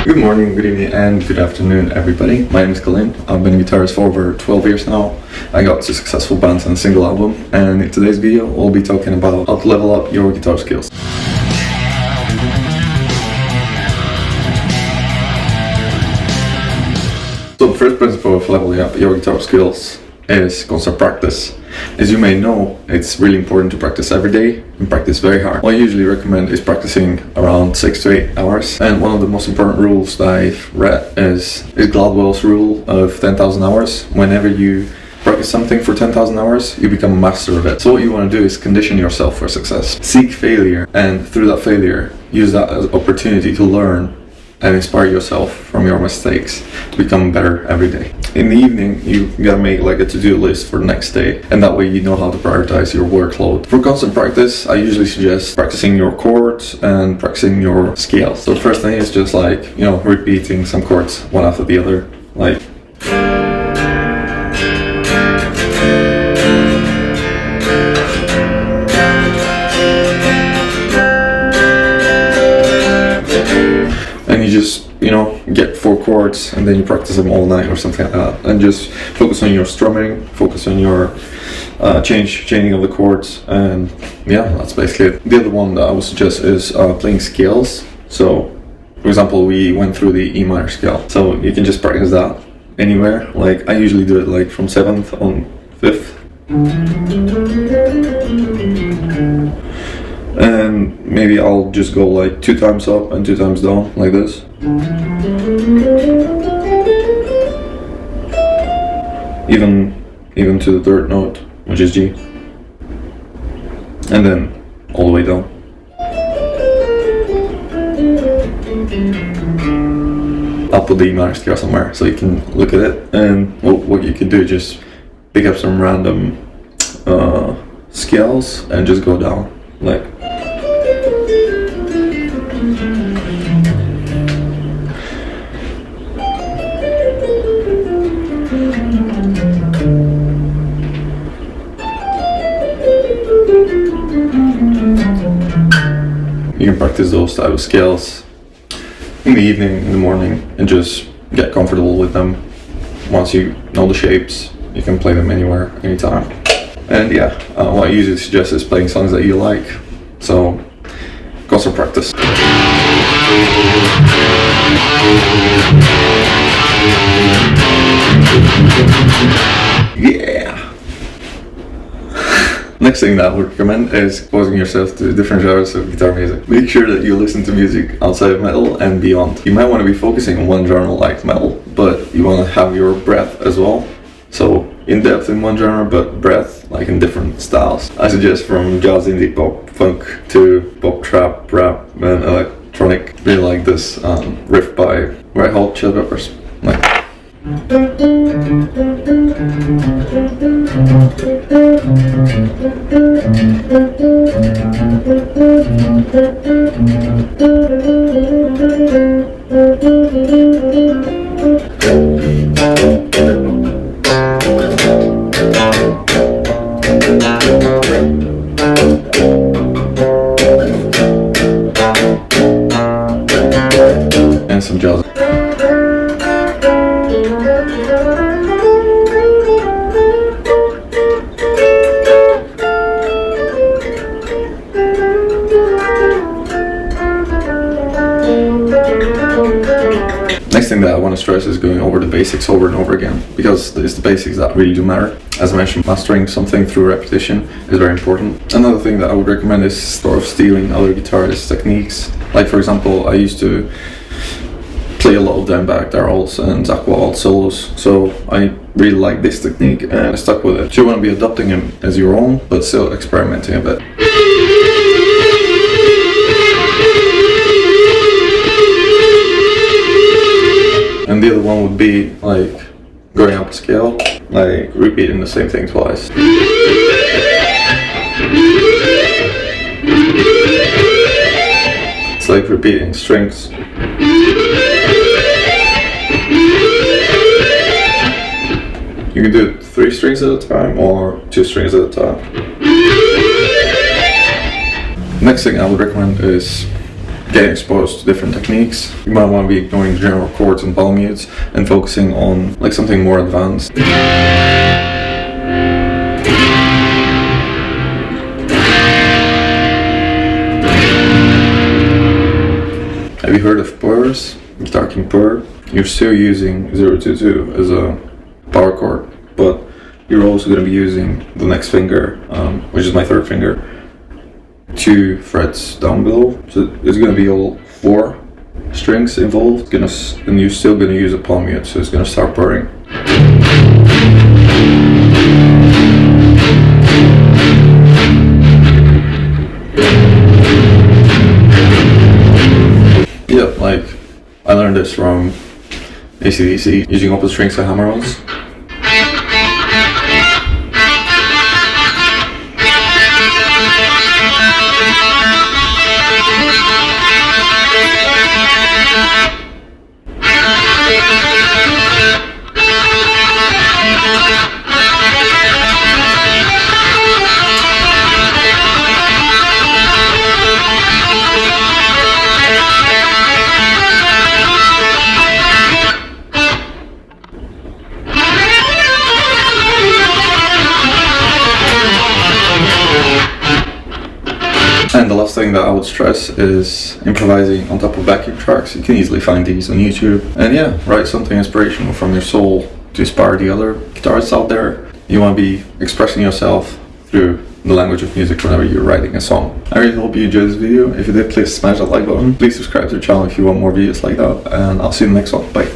Good morning, good evening, and good afternoon, everybody. My name is Kalin. I've been a guitarist for over 12 years now. I got two successful bands and a single album, and in today's video, we'll be talking about how to level up your guitar skills. So the first principle of leveling up your guitar skills is constant practice. As you may know, it's really important to practice every day and practice very hard. What I usually recommend is practicing around 6 to 8 hours. And one of the most important rules that I've read is Gladwell's rule of 10,000 hours. Whenever you practice something for 10,000 hours, you become a master of it. So what you want to do is condition yourself for success. Seek failure, and through that failure, use that as an opportunity to learn and inspire yourself from your mistakes to become better every day. In the evening, you gotta make like a to-do list for the next day, and that way you know how to prioritize your workload. For constant practice, I usually suggest practicing your chords and practicing your scales. So the first thing is just like, repeating some chords one after the other, like and you just get 4 chords and then you practice them all night or something like that, and just focus on your strumming, focus on your changing of the chords, and yeah, that's basically it. The other one that I would suggest is playing scales. So for example, we went through the E minor scale, so you can just practice that anywhere. Like I usually do it like from 7th on 5th, and maybe I'll just go like 2 times up and 2 times down like this. Even to the 3rd note, which is G, and then all the way down. I'll put the E minor scale somewhere so you can look at it, and what you can do is just pick up some random scales and just go down like. You can practice those type of scales in the evening, in the morning, and just get comfortable with them. Once you know the shapes, you can play them anywhere, anytime. And yeah, what I usually suggest is playing songs that you like. So, constant practice. Yeah! Next thing that I would recommend is exposing yourself to different genres of guitar music. Make sure that you listen to music outside of metal and beyond. You might want to be focusing on one genre like metal, but you want to have your breadth as well. So in depth in one genre, but breadth like in different styles. I suggest from jazz, indie, pop, funk to pop, trap, rap, and electronic. Really like this riff by Red Hot Chili Peppers. Like. And some jazz. Next thing that I want to stress is going over the basics over and over again, because it's the basics that really do matter. As I mentioned, mastering something through repetition is very important. Another thing that I would recommend is sort of stealing other guitarists' techniques. Like for example, I used to play a lot of Dimebag Darrells and Zakk Wylde solos, so I really like this technique and I stuck with it. So you want to be adopting them as your own, but still experimenting a bit. And the other one would be like going up a scale, like repeating the same thing twice. It's like repeating strings. You can do it 3 strings at a time or 2 strings at a time. Next thing I would recommend is getting exposed to different techniques. You might want to be ignoring general chords and palm mutes and focusing on like something more advanced. Have you heard of purrs? Guitar King purr? You're still using 022 as a power chord, but you're also going to be using the next finger, which is my third finger, 2 frets down below. So it's going to be all 4 strings involved, and you're still going to use a palm mute, so it's going to start purring. Yeah, like I learned this from AC/DC, using open strings and hammer-ons. And the last thing that I would stress is improvising on top of backing tracks. You can easily find these on YouTube. And yeah, write something inspirational from your soul to inspire the other guitarists out there. You want to be expressing yourself through the language of music whenever you're writing a song. I really hope you enjoyed this video. If you did, please smash that like button. Please subscribe to the channel if you want more videos like that. And I'll see you in the next one. Bye.